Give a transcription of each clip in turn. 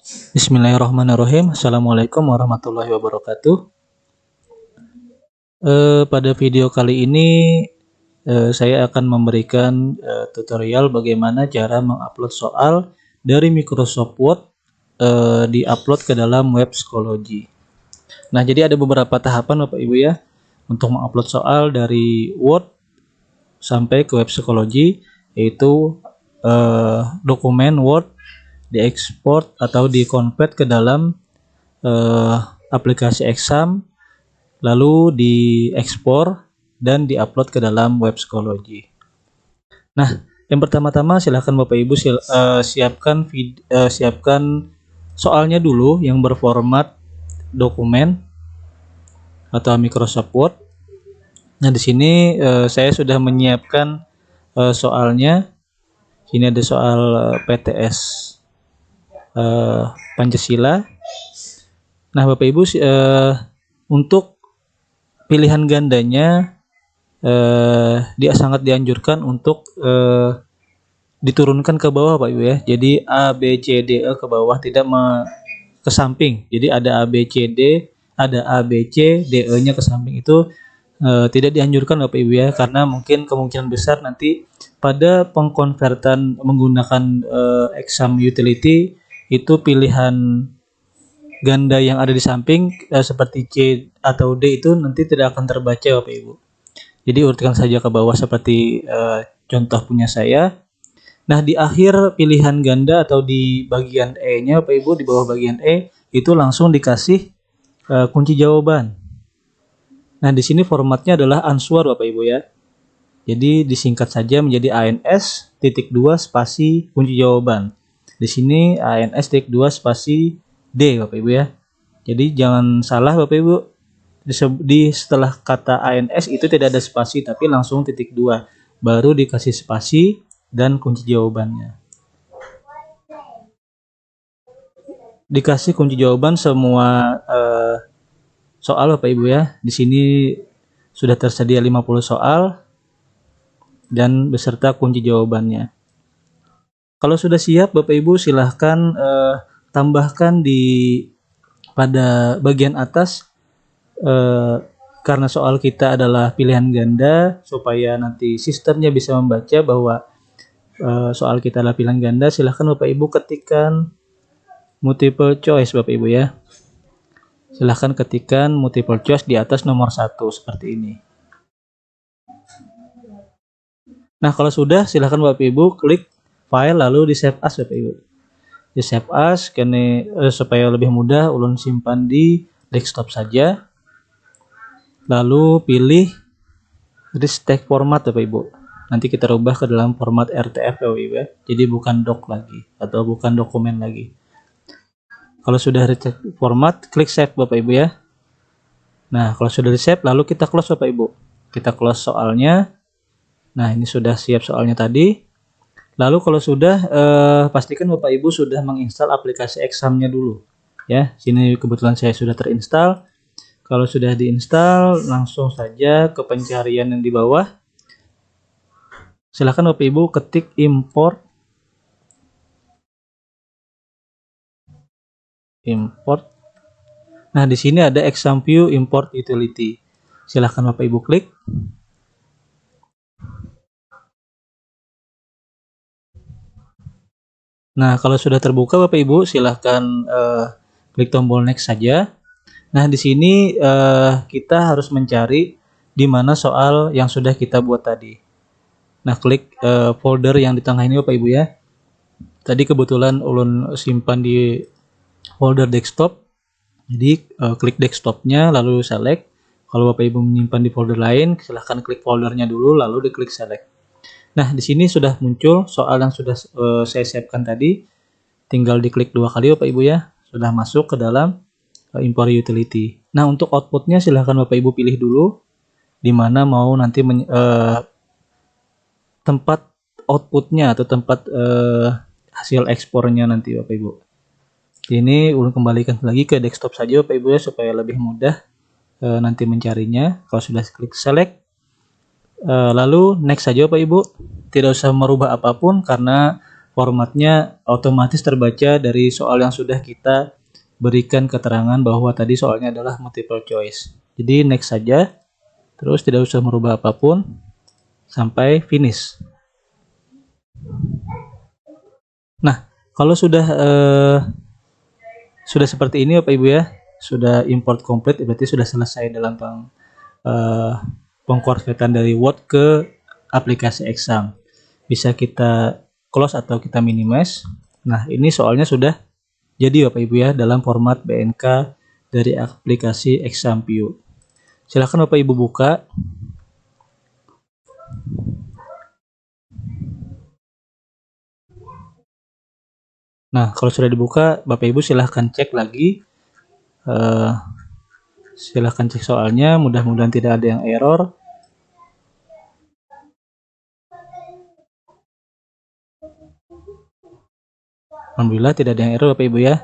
Bismillahirrahmanirrahim. Assalamualaikum warahmatullahi wabarakatuh. Pada video kali ini saya akan memberikan tutorial bagaimana cara mengupload soal dari Microsoft Word diupload ke dalam web Schoology. Nah, jadi ada beberapa tahapan Bapak Ibu ya untuk mengupload soal dari Word sampai ke web Schoology, yaitu dokumen Word diekspor atau dikonvert ke dalam aplikasi exam, lalu diekspor dan diupload ke dalam web Schoology. Nah, yang pertama-tama silahkan Bapak Ibu siapkan soalnya dulu yang berformat dokumen atau Microsoft Word. Nah, di sini saya sudah menyiapkan soalnya. Ini ada soal PTS Pancasila. Nah, Bapak Ibu untuk pilihan gandanya dia sangat dianjurkan untuk diturunkan ke bawah Pak Ibu ya. Jadi A, B, C, D, E ke bawah, tidak ke samping. Jadi ada A, B, C, D, ada A, B, C, D, E-nya ke samping, itu tidak dianjurkan Bapak Ibu ya, karena mungkin kemungkinan besar nanti pada pengkonvertan menggunakan exam utility itu pilihan ganda yang ada di samping seperti C atau D itu nanti tidak akan terbaca Bapak Ibu. Jadi urutkan saja ke bawah seperti contoh punya saya. Nah, di akhir pilihan ganda atau di bagian E-nya Bapak Ibu, di bawah bagian E itu langsung dikasih kunci jawaban. Nah, di sini formatnya adalah answer Bapak Ibu ya. Jadi disingkat saja menjadi ANS.2 spasi kunci jawaban. Di sini ANS.2 spasi D Bapak Ibu ya. Jadi jangan salah Bapak Ibu. Di setelah kata ANS itu tidak ada spasi tapi langsung titik 2. Baru dikasih spasi dan kunci jawabannya. Dikasih kunci jawaban semua soal Bapak Ibu ya. Di sini sudah tersedia 50 soal dan beserta kunci jawabannya. Kalau sudah siap Bapak Ibu silahkan tambahkan pada bagian atas karena soal kita adalah pilihan ganda, supaya nanti sistemnya bisa membaca bahwa soal kita adalah pilihan ganda. Silahkan Bapak Ibu ketikkan multiple choice Bapak Ibu ya. Silahkan ketikkan multiple choice di atas nomor 1 seperti ini. Nah, kalau sudah silahkan Bapak Ibu klik file lalu di save as Bapak Ibu. Di save as karena supaya lebih mudah ulun simpan di desktop saja. Lalu pilih text format Bapak Ibu. Nanti kita rubah ke dalam format RTF Bapak Ibu ya. Jadi bukan doc lagi atau bukan dokumen lagi. Kalau sudah text format, klik save Bapak Ibu ya. Nah, kalau sudah di save lalu kita close Bapak Ibu. Kita close soalnya. Nah, ini sudah siap soalnya tadi. Lalu kalau sudah pastikan Bapak Ibu sudah menginstal aplikasi examnya dulu ya. Sini kebetulan saya sudah terinstall. Kalau sudah diinstal, langsung saja ke pencarian yang di bawah. Silakan Bapak Ibu ketik import. Nah, di sini ada exam view import utility. Silakan Bapak Ibu klik. Nah, kalau sudah terbuka Bapak Ibu, silahkan klik tombol next saja. Nah, di sini kita harus mencari di mana soal yang sudah kita buat tadi. Nah, klik folder yang di tengah ini Bapak Ibu ya. Tadi kebetulan ulun simpan di folder desktop. Jadi klik desktopnya lalu select. Kalau Bapak Ibu menyimpan di folder lain, silahkan klik foldernya dulu lalu diklik select. Nah, di sini sudah muncul soal yang sudah saya siapkan tadi. Tinggal diklik 2 kali Bapak Ibu ya. Sudah masuk ke dalam import utility. Nah, untuk outputnya silahkan Bapak Ibu pilih dulu di mana mau nanti tempat outputnya atau tempat hasil ekspornya nanti Bapak Ibu. Ini ulun kembalikan lagi ke desktop saja Bapak Ibu ya, supaya lebih mudah nanti mencarinya. Kalau sudah klik select, lalu next saja Bapak Ibu. Tidak usah merubah apapun karena formatnya otomatis terbaca dari soal yang sudah kita berikan keterangan bahwa tadi soalnya adalah multiple choice. Jadi next saja, terus tidak usah merubah apapun sampai finish. Nah, kalau sudah seperti ini Bapak Ibu ya, sudah import complete, berarti sudah selesai dalam pengkonvertan dari Word ke aplikasi Exam. Bisa kita close atau kita minimize. Nah, ini soalnya sudah jadi Bapak Ibu ya dalam format BNK dari aplikasi ExamView. Silahkan Bapak Ibu buka. Nah, kalau sudah dibuka, Bapak Ibu silahkan cek lagi. Silahkan cek soalnya, mudah-mudahan tidak ada yang error. Alhamdulillah tidak ada yang error Bapak Ibu ya.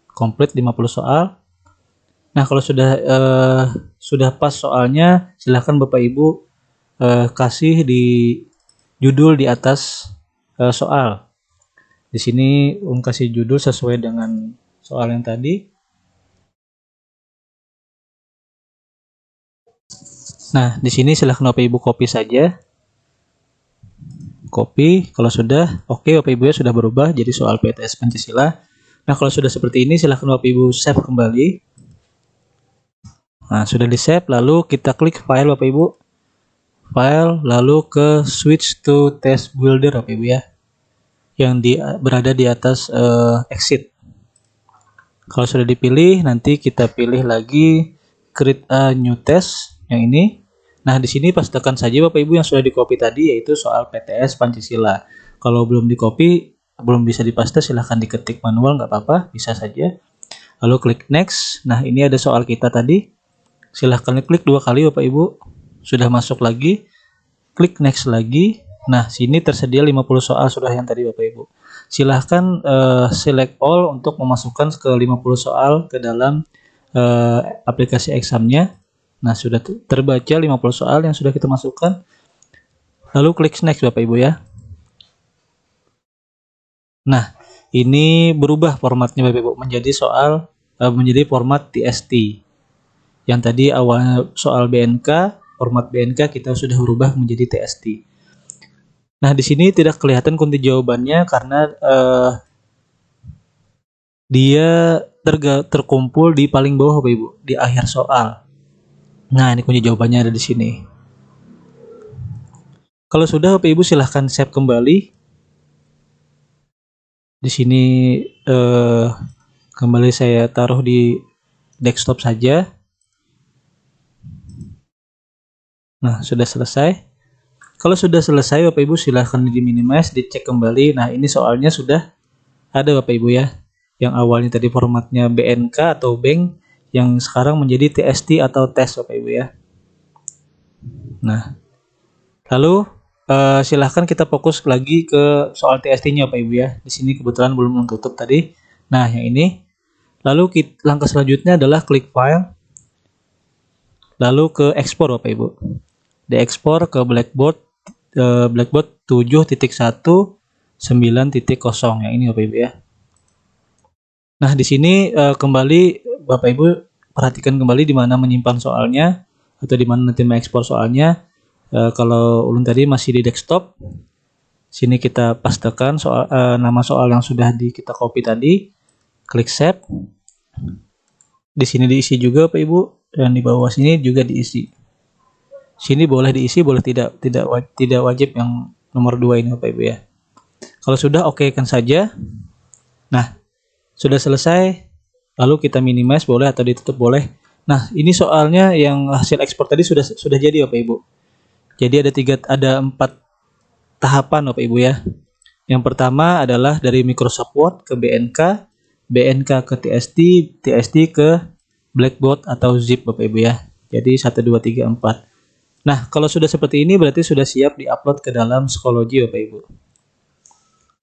Komplit 50 soal. Nah, kalau sudah pas soalnya, silahkan Bapak Ibu kasih di judul di atas soal. Di sini kasih judul sesuai dengan soal yang tadi. Nah, di sini silahkan Bapak Ibu copy saja. Copy, kalau sudah oke Bapak Ibu ya sudah berubah jadi soal PTS Pancasila. Nah, kalau sudah seperti ini silahkan Bapak Ibu save kembali. Nah, sudah di save, lalu kita klik file Bapak Ibu. File, lalu ke switch to test builder Bapak Ibu ya. Yang berada di atas exit. Kalau sudah dipilih, nanti kita pilih lagi create a new test yang ini. Nah, di sini pas tekan saja Bapak Ibu yang sudah di-copy tadi, yaitu soal PTS Pancasila. Kalau belum di-copy, belum bisa dipaste, silahkan diketik manual, nggak apa-apa, bisa saja. Lalu klik next. Nah, ini ada soal kita tadi. Silahkan klik 2 kali Bapak Ibu. Sudah masuk lagi. Klik next lagi. Nah, sini tersedia 50 soal sudah yang tadi Bapak Ibu. Silahkan select all untuk memasukkan ke 50 soal ke dalam aplikasi examnya. Nah, sudah terbaca 50 soal yang sudah kita masukkan. Lalu klik next Bapak Ibu ya. Nah, ini berubah formatnya Bapak Ibu menjadi menjadi format TST. Yang tadi awalnya soal BNK, format BNK kita sudah berubah menjadi TST. Nah, di sini tidak kelihatan kunci jawabannya karena dia terkumpul di paling bawah Bapak Ibu, di akhir soal. Nah, ini kunci jawabannya ada di sini. Kalau sudah Bapak Ibu silahkan save kembali. Di sini kembali saya taruh di desktop saja. Nah, sudah selesai. Kalau sudah selesai Bapak Ibu silahkan di minimize, dicek kembali. Nah, ini soalnya sudah ada Bapak Ibu ya. Yang awalnya tadi formatnya BNK atau bank, yang sekarang menjadi TST atau tes Bapak Ibu ya. Nah, lalu silahkan kita fokus lagi ke soal TST-nya Bapak Ibu ya. Di sini kebetulan belum tutup tadi. Nah, yang ini. Lalu langkah selanjutnya adalah klik file. Lalu ke ekspor Bapak Ibu. Diekspor ke Blackboard 7.1.9.0 yang ini Bapak Ibu ya. Nah, di sini kembali Bapak Ibu perhatikan kembali di mana menyimpan soalnya atau di mana nanti mengekspor soalnya. Kalau ulun tadi masih di desktop. Sini kita pastekan nama soal yang sudah kita copy tadi. Klik save. Di sini diisi juga Bapak Ibu, dan di bawah sini juga diisi. Sini boleh diisi, boleh tidak wajib yang nomor 2 ini Bapak Ibu ya. Kalau sudah oke kan saja. Nah, sudah selesai. Lalu kita minimize boleh atau ditutup boleh. Nah, ini soalnya yang hasil ekspor tadi sudah jadi Bapak Ibu. Jadi ada 4 tahapan Bapak Ibu ya. Yang pertama adalah dari Microsoft Word ke BNK, BNK ke TST, TST ke Blackboard atau zip Bapak Ibu ya. Jadi 1 2 3 4. Nah, kalau sudah seperti ini berarti sudah siap diupload ke dalam Schoology Bapak Ibu.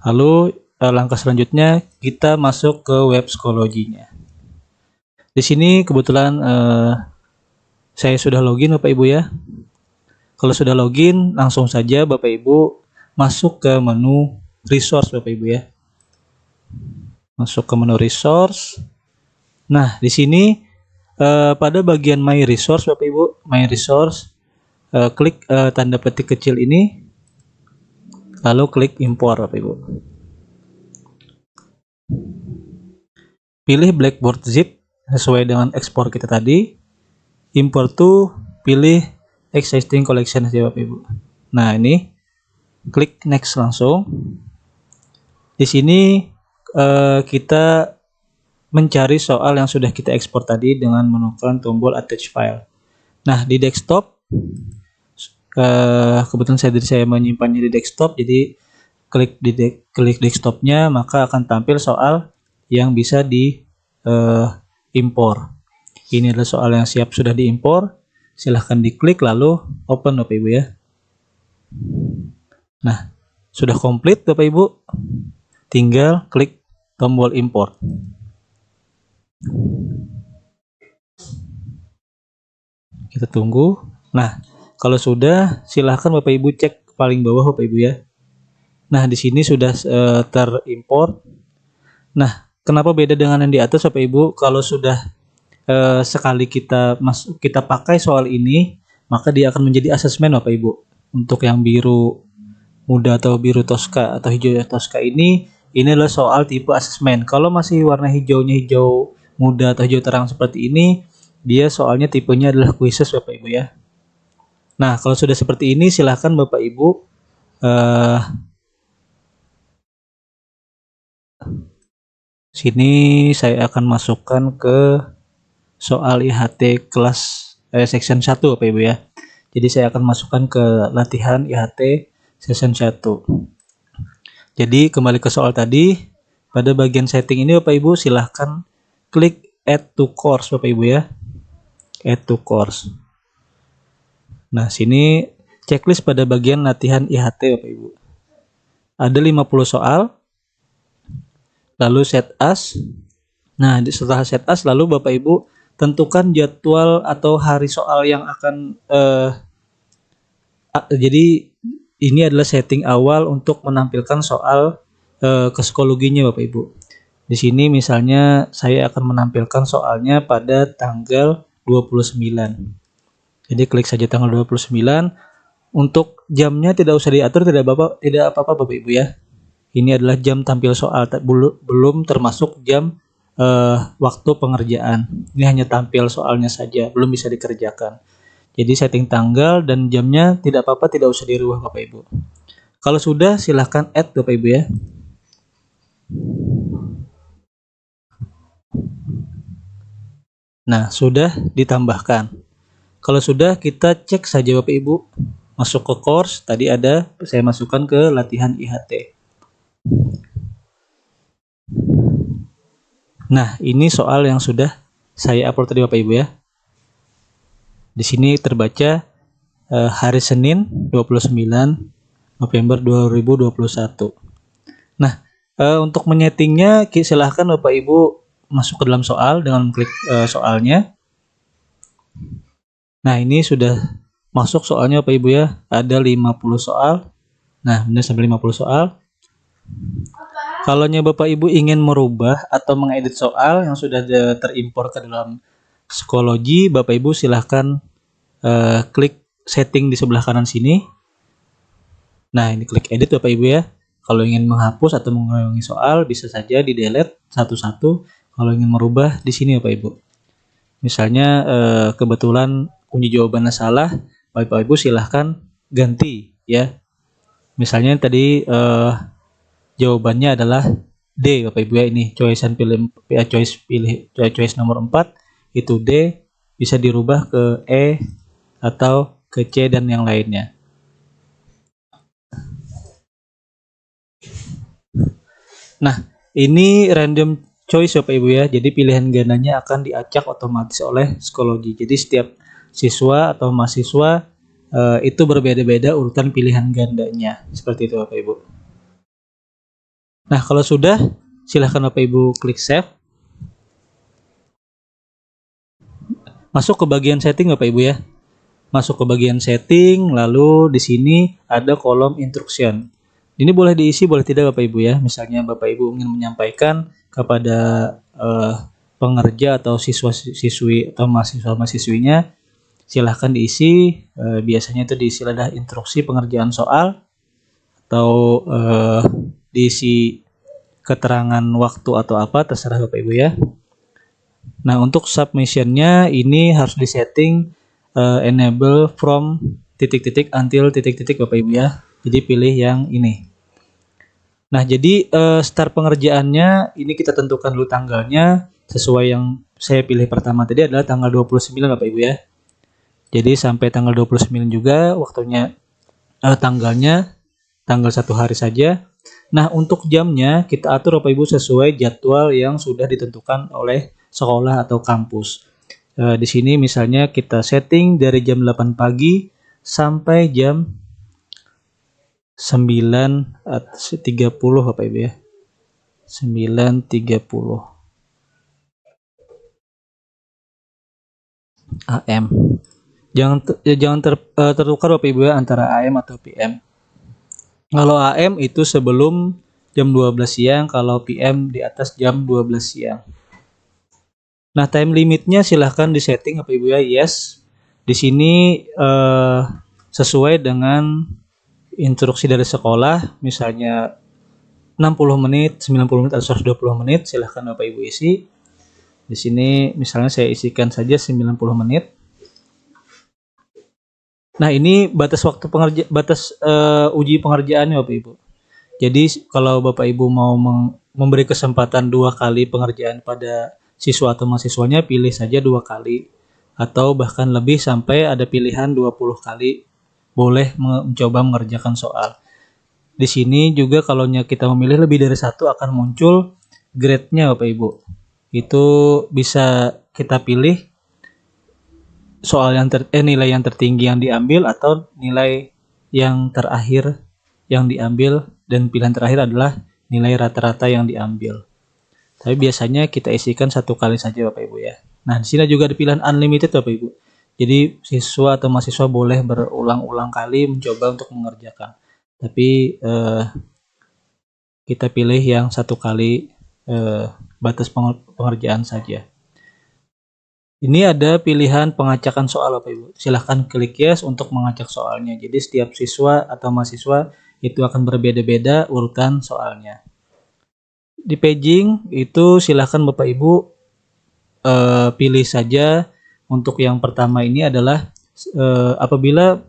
Lalu langkah selanjutnya kita masuk ke web Schoology-nya. Di sini kebetulan saya sudah login Bapak Ibu ya. Kalau sudah login, langsung saja Bapak Ibu masuk ke menu resource Bapak Ibu ya. Masuk ke menu resource. Nah, di sini pada bagian my resource Bapak Ibu, my resource, klik tanda petik kecil ini, lalu klik import Bapak Ibu. Pilih Blackboard zip sesuai dengan ekspor kita tadi. Import to, pilih existing collection saja Bapak Ibu. Nah, ini klik next langsung. Di sini kita mencari soal yang sudah kita ekspor tadi dengan menekan tombol attach file. Nah, di desktop kebetulan saya menyimpannya di desktop, jadi klik desktopnya, maka akan tampil soal yang bisa di impor. Ini adalah soal yang siap sudah diimpor. Silahkan diklik lalu open Bapak Ibu ya. Nah, sudah komplit Bapak Ibu. Tinggal klik tombol import. Kita tunggu. Nah, kalau sudah, silahkan Bapak Ibu cek paling bawah Bapak Ibu ya. Nah, di sini sudah terimport. Nah, kenapa beda dengan yang di atas Bapak Ibu? Kalau sudah sekali kita pakai soal ini, maka dia akan menjadi asesmen Bapak Ibu. Untuk yang biru muda atau biru toska atau hijau toska ini adalah soal tipe asesmen. Kalau masih warna hijaunya hijau muda atau hijau terang seperti ini, dia soalnya tipenya adalah quizzes Bapak Ibu ya. Nah, kalau sudah seperti ini, silahkan Bapak Ibu sini saya akan masukkan ke soal IHT kelas section 1 Bapak Ibu ya. Jadi saya akan masukkan ke latihan IHT section 1. Jadi kembali ke soal tadi, pada bagian setting ini Bapak Ibu silahkan klik add to course Bapak Ibu ya. Add to course. Nah, sini checklist pada bagian latihan IHT Bapak Ibu. Ada 50 soal. Lalu set as. Nah, setelah set as lalu Bapak Ibu tentukan jadwal atau hari soal yang akan jadi ini adalah setting awal untuk menampilkan soal psikologinya Bapak Ibu. Di sini misalnya saya akan menampilkan soalnya pada tanggal 29. Jadi klik saja tanggal 29. Untuk jamnya tidak usah diatur, tidak apa-apa Bapak Ibu ya. Ini adalah jam tampil soal, belum termasuk jam waktu pengerjaan. Ini hanya tampil soalnya saja, belum bisa dikerjakan. Jadi setting tanggal dan jamnya tidak apa-apa, tidak usah dirubah Bapak Ibu. Kalau sudah, silahkan add Bapak Ibu ya. Nah, sudah ditambahkan. Kalau sudah, kita cek saja Bapak Ibu. Masuk ke course, tadi ada, saya masukkan ke latihan IHT. Nah, ini soal yang sudah saya upload tadi Bapak Ibu ya. Di sini terbaca hari Senin 29 November 2021. Nah, untuk menyetingnya silahkan Bapak Ibu masuk ke dalam soal dengan klik soalnya. Nah, ini sudah masuk soalnya Bapak Ibu ya. Ada 50 soal. Nah, benar sampai 50 soal. Kalau Bapak Ibu ingin merubah atau mengedit soal yang sudah terimpor ke dalam psikologi, Bapak Ibu silahkan klik setting di sebelah kanan sini. Nah, ini klik edit Bapak Ibu ya. Kalau ingin menghapus atau mengurangi soal, bisa saja di delete satu-satu. Kalau ingin merubah, di sini Bapak Ibu. Misalnya kebetulan kunci jawabannya salah, Bapak Ibu silahkan ganti ya. Misalnya tadi jawabannya adalah D Bapak Ibu ya, ini choice nomor 4 itu D, bisa dirubah ke E atau ke C dan yang lainnya. Nah, ini random choice Bapak Ibu ya. Jadi pilihan gandanya akan diacak otomatis oleh psikologi. Jadi setiap siswa atau mahasiswa itu berbeda-beda urutan pilihan gandanya. Seperti itu Bapak Ibu. Nah, kalau sudah, silahkan Bapak Ibu klik save. Masuk ke bagian setting Bapak Ibu ya. Masuk ke bagian setting, lalu di sini ada kolom instruction. Ini boleh diisi, boleh tidak Bapak Ibu ya. Misalnya Bapak Ibu ingin menyampaikan kepada pengerja atau siswa-siswi atau mahasiswa-mahasiswinya, silahkan diisi. Biasanya itu diisi adalah instruksi pengerjaan soal atau diisi keterangan waktu atau apa, terserah Bapak Ibu ya. Nah, untuk submissionnya ini harus disetting enable from titik-titik until titik-titik Bapak Ibu ya. Jadi pilih yang ini. Nah, jadi start pengerjaannya ini kita tentukan dulu tanggalnya sesuai yang saya pilih pertama tadi adalah tanggal 29 Bapak Ibu ya. Jadi sampai tanggal 29 juga waktunya, tanggalnya tanggal 1 hari saja. Nah, untuk jamnya kita atur Bapak Ibu sesuai jadwal yang sudah ditentukan oleh sekolah atau kampus. Di sini misalnya kita setting dari jam 8 pagi sampai jam 9.30 Bapak Ibu ya. 9.30 AM. Jangan tertukar Bapak Ibu ya antara AM atau PM. Kalau AM itu sebelum jam 12 siang, kalau PM di atas jam 12 siang. Nah, time limitnya silahkan disetting Bapak Ibu ya, yes. Di sini sesuai dengan instruksi dari sekolah, misalnya 60 menit, 90 menit, atau 120 menit, silahkan Bapak Ibu isi. Di sini misalnya saya isikan saja 90 menit. Nah, ini batas waktu uji pengerjaannya Bapak Ibu. Jadi kalau Bapak Ibu mau memberi kesempatan 2 kali pengerjaan pada siswa atau mahasiswanya, pilih saja 2 kali. Atau bahkan lebih sampai ada pilihan 20 kali boleh mencoba mengerjakan soal. Di sini juga kalau kita memilih lebih dari 1 akan muncul grade-nya Bapak Ibu. Itu bisa kita pilih soal yang nilai yang tertinggi yang diambil atau nilai yang terakhir yang diambil, dan pilihan terakhir adalah nilai rata-rata yang diambil. Tapi biasanya kita isikan 1 kali saja Bapak Ibu ya. Nah, di sini juga ada pilihan unlimited Bapak Ibu. Jadi siswa atau mahasiswa boleh berulang-ulang kali mencoba untuk mengerjakan. Tapi kita pilih yang 1 kali batas pengerjaan saja. Ini ada pilihan pengacakan soal Bapak Ibu. Silahkan klik yes untuk mengacak soalnya. Jadi setiap siswa atau mahasiswa itu akan berbeda-beda urutan soalnya. Di paging itu silahkan Bapak Ibu pilih saja. Untuk yang pertama ini adalah apabila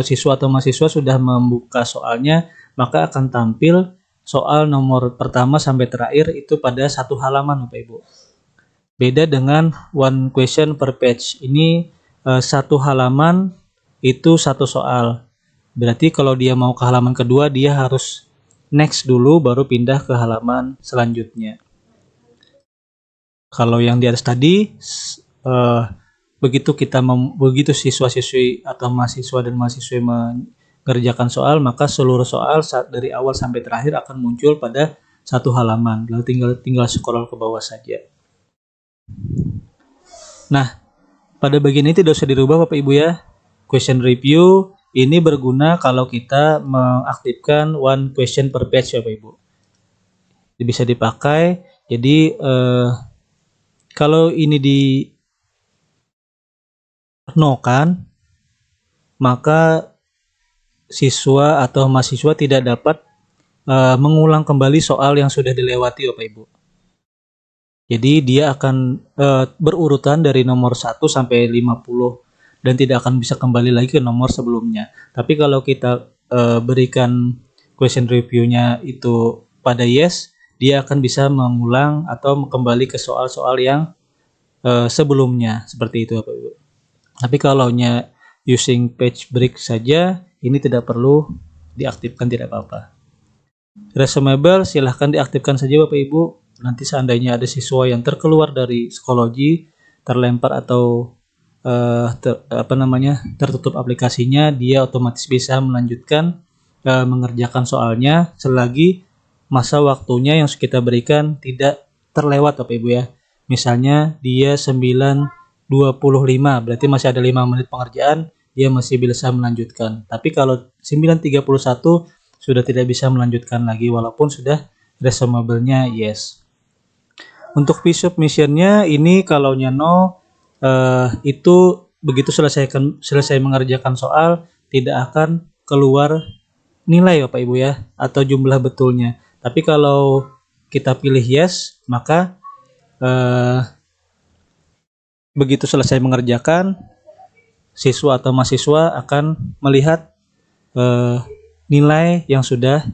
siswa atau mahasiswa sudah membuka soalnya, maka akan tampil soal nomor pertama sampai terakhir itu pada 1 halaman Bapak Ibu. Beda dengan one question per page. Ini 1 halaman itu 1 soal. Berarti kalau dia mau ke halaman kedua, dia harus next dulu baru pindah ke halaman selanjutnya. Kalau yang di atas tadi, begitu siswa-siswi atau mahasiswa dan mahasiswi mengerjakan soal, maka seluruh soal dari awal sampai terakhir akan muncul pada 1 halaman. Lalu tinggal scroll ke bawah saja. Nah, pada bagian ini tidak usah dirubah Bapak Ibu ya. Question review ini berguna kalau kita mengaktifkan one question per page Bapak Ibu. Bisa dipakai. Jadi kalau ini di nokan, maka siswa atau mahasiswa tidak dapat mengulang kembali soal yang sudah dilewati Bapak Ibu. Jadi dia akan berurutan dari nomor 1 sampai 50 dan tidak akan bisa kembali lagi ke nomor sebelumnya. Tapi kalau kita berikan question review-nya itu pada yes, dia akan bisa mengulang atau kembali ke soal-soal yang sebelumnya, seperti itu Bapak Ibu. Tapi kalau using page break saja, ini tidak perlu diaktifkan, tidak apa-apa. Resumable silahkan diaktifkan saja Bapak Ibu. Nanti seandainya ada siswa yang terkeluar dari psikologi, terlempar atau tertutup aplikasinya, dia otomatis bisa melanjutkan mengerjakan soalnya selagi masa waktunya yang kita berikan tidak terlewat Bapak Ibu ya. Misalnya dia 9.25, berarti masih ada 5 menit pengerjaan, dia masih bisa melanjutkan. Tapi kalau 9.31 sudah tidak bisa melanjutkan lagi walaupun sudah resumable-nya yes. Untuk view submission-nya ini kalau no itu begitu selesai mengerjakan soal tidak akan keluar nilai Bapak Ibu ya atau jumlah betulnya. Tapi kalau kita pilih yes, maka begitu selesai mengerjakan, siswa atau mahasiswa akan melihat nilai yang sudah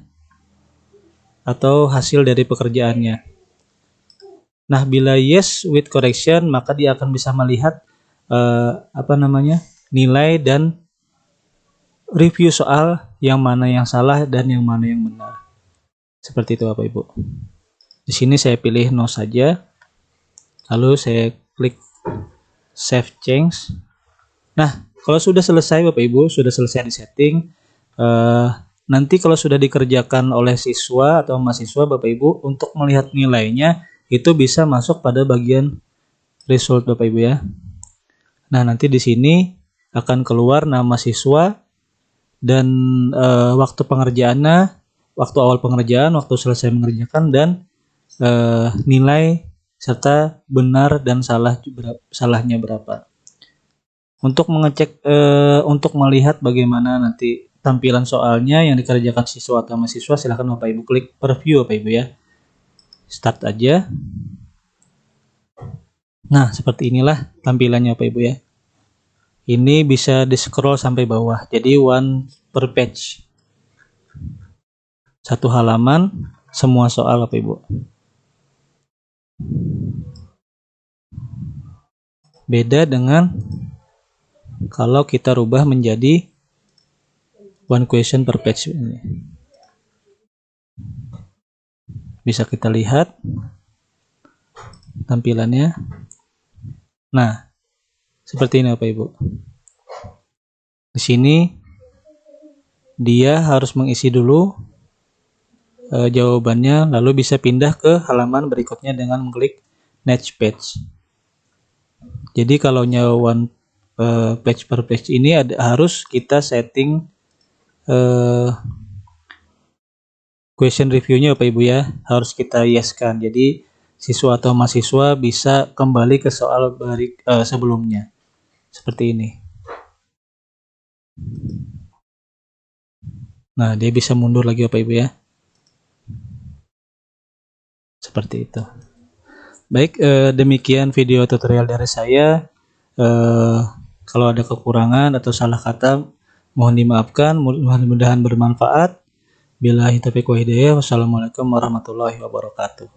atau hasil dari pekerjaannya. Nah, bila yes with correction, maka dia akan bisa melihat nilai dan review soal yang mana yang salah dan yang mana yang benar. Seperti itu Bapak Ibu. Di sini saya pilih no saja. Lalu saya klik save change. Nah, kalau sudah selesai Bapak Ibu, sudah selesai di setting, nanti kalau sudah dikerjakan oleh siswa atau mahasiswa Bapak Ibu untuk melihat nilainya itu bisa masuk pada bagian result Bapak Ibu ya. Nah, nanti di sini akan keluar nama siswa dan waktu pengerjaannya, waktu awal pengerjaan, waktu selesai mengerjakan dan nilai serta benar dan salahnya berapa. Untuk mengecek untuk melihat bagaimana nanti tampilan soalnya yang dikerjakan siswa atau mahasiswa, silahkan Bapak Ibu klik preview Bapak Ibu ya. Start aja. Nah, seperti inilah tampilannya Bapak Ibu ya. Ini bisa di scroll sampai bawah. Jadi one per page. Satu halaman semua soal Bapak Ibu. Beda dengan kalau kita rubah menjadi one question per page ini. Bisa kita lihat tampilannya. Nah, seperti ini Bapak Ibu. Di sini dia harus mengisi dulu jawabannya, lalu bisa pindah ke halaman berikutnya dengan mengklik next page. Jadi kalau one page per page ini harus kita setting question reviewnya Bapak Ibu ya, harus kita yes-kan. Jadi siswa atau mahasiswa bisa kembali ke soal sebelumnya. Seperti ini. Nah, dia bisa mundur lagi Bapak Ibu ya. Seperti itu. Baik, demikian video tutorial dari saya. Kalau ada kekurangan atau salah kata mohon dimaafkan, mudah-mudahan bermanfaat. Billahi taufiq wal hidayah. Wassalamualaikum warahmatullahi wabarakatuh.